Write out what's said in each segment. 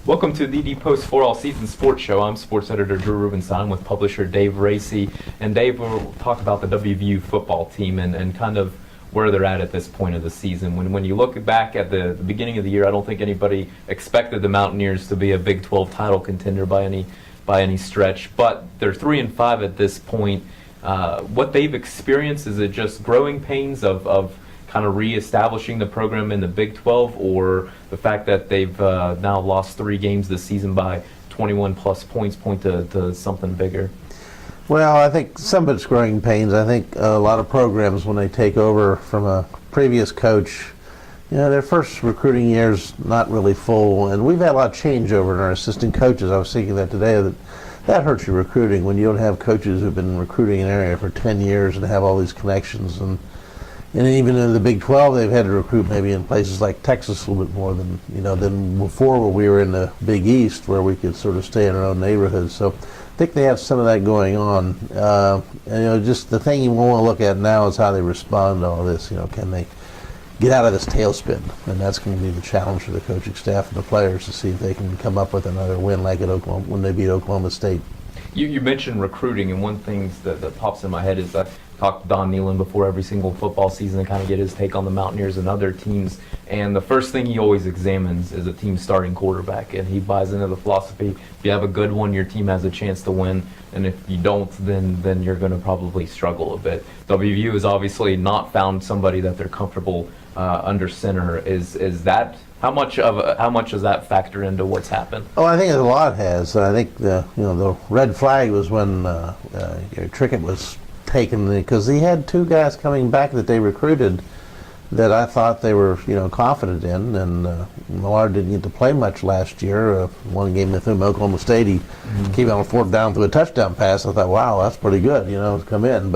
Welcome to the Post for All Season Sports Show. I'm sports editor Drew Rubenstein with publisher Dave Raese. And Dave, will talk about the WVU football team and kind of where they're at this point of the season. When you look back at the beginning of the year, I don't think anybody expected the Mountaineers to be a Big 12 title contender by any stretch. But they're 3-5 at this point. What they've experienced, is it just growing pains of kind of reestablishing the program in the Big 12, or the fact that they've now lost 3 games this season by 21 plus points point to something bigger? Well, I think some of it's growing pains. I think a lot of programs, when they take over from a previous coach, their first recruiting year's not really full, and we've had a lot of changeover in our assistant coaches. I was thinking that today, that hurts your recruiting when you don't have coaches who've been recruiting an area for 10 years and have all these connections. And even in the Big 12, they've had to recruit maybe in places like Texas a little bit more than before, where we were in the Big East, where we could sort of stay in our own neighborhoods. So I think they have some of that going on. Just the thing you want to look at now is how they respond to all this. Can they get out of this tailspin? And that's going to be the challenge for the coaching staff and the players, to see if they can come up with another win like at Oklahoma when they beat Oklahoma State. You mentioned recruiting, and one thing that pops in my head is I talk to Don Nealon before every single football season and kind of get his take on the Mountaineers and other teams. And the first thing he always examines is a team's starting quarterback, and he buys into the philosophy: if you have a good one, your team has a chance to win, and if you don't, then you're going to probably struggle a bit. WVU has obviously not found somebody that they're comfortable under center. Is that how much does that factor into what's happened? Oh, I think a lot has. I think the red flag was when Trickett was taken, because he had 2 guys coming back that they recruited that I thought they were confident in, and Millar didn't get to play much last year. One game with him, Oklahoma State, he came out on 4th down through a touchdown pass. I thought, wow, that's pretty good, to come in.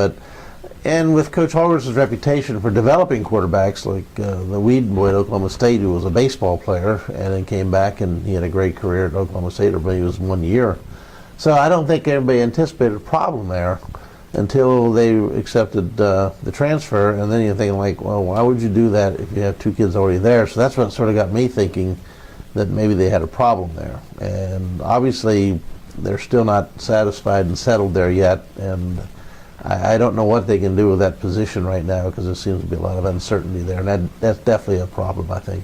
And with Coach Holgorsen's reputation for developing quarterbacks, like the Weed boy at Oklahoma State, who was a baseball player and then came back and he had a great career at Oklahoma State, but he was 1 year. So I don't think anybody anticipated a problem there until they accepted the transfer, and then you're thinking, like, well, why would you do that if you have 2 kids already there? So that's what sort of got me thinking that maybe they had a problem there. And obviously they're still not satisfied and settled there yet, and I don't know what they can do with that position right now, because there seems to be a lot of uncertainty there, and that's definitely a problem, I think.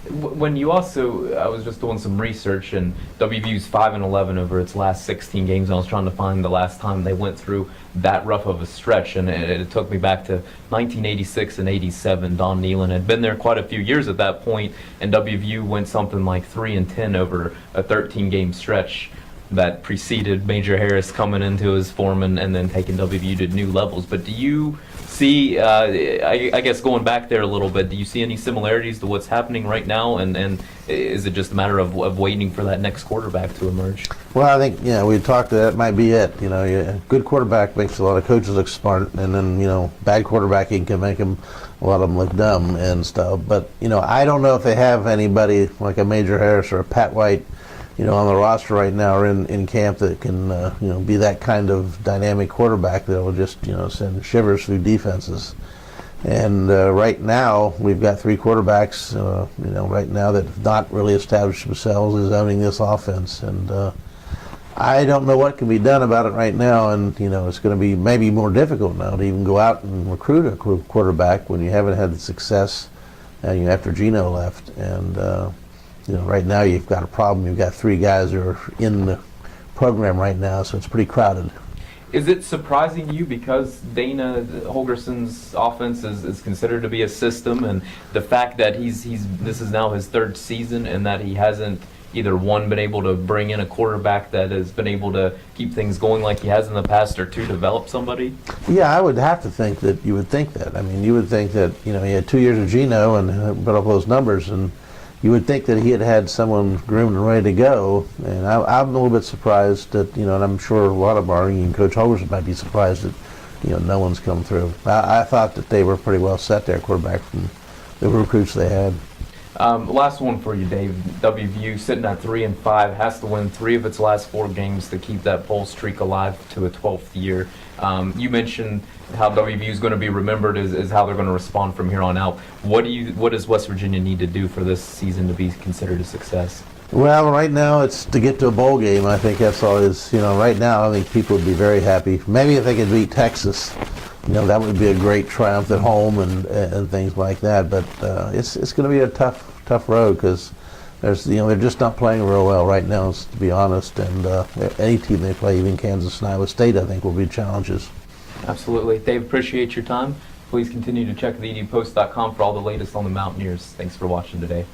When you also, I was just doing some research, and WVU's 5-11 over its last 16 games. I was trying to find the last time they went through that rough of a stretch, and it took me back to 1986 and 87. Don Nealon had been there quite a few years at that point, and WVU went something like 3-10 over a 13-game stretch that preceded Major Harris coming into his form and then taking WVU to new levels. But do you see, I guess going back there a little bit, do you see any similarities to what's happening right now? And is it just a matter of waiting for that next quarterback to emerge? Well, I think, we talked that might be it. A good quarterback makes a lot of coaches look smart, and then, bad quarterbacking can make a lot of them look dumb and stuff. But, I don't know if they have anybody like a Major Harris or a Pat White on the roster right now, or in camp, that can be that kind of dynamic quarterback that will just send shivers through defenses. And right now we've got 3 quarterbacks right now that have not really established themselves as owning this offense, and I don't know what can be done about it right now. And it's going to be maybe more difficult now to even go out and recruit a quarterback when you haven't had the success after Gino left. And right now you've got a problem. You've got 3 guys who are in the program right now, so it's pretty crowded. Is it surprising to you, because Dana Holgorsen's offense is considered to be a system, and the fact that this is now his 3rd season, and that he hasn't either, 1, been able to bring in a quarterback that has been able to keep things going like he has in the past, or 2, develop somebody? Yeah, I would have to think that you would think that. I mean, you would think that he had 2 years of Gino and put up those numbers, and you would think that he had someone groomed and ready to go. And I'm a little bit surprised that, and I'm sure a lot of our, and Coach Holgorsen might be surprised that, no one's come through. I thought that they were pretty well set there, quarterback, from the recruits they had. Last one for you, Dave. WVU sitting at 3-5, has to win 3 of its last 4 games to keep that bowl streak alive to a 12th year. You mentioned how WVU is going to be remembered is how they're going to respond from here on out. What does West Virginia need to do for this season to be considered a success? Well, right now it's to get to a bowl game. I think that's all is, right now I think people would be very happy. Maybe if they could beat Texas, that would be a great triumph at home and things like that. But it's going to be a tough road because they're just not playing real well right now, to be honest. And any team they play, even Kansas and Iowa State, I think will be challenges. Absolutely. Dave, appreciate your time. Please continue to check theedpost.com for all the latest on the Mountaineers. Thanks for watching today.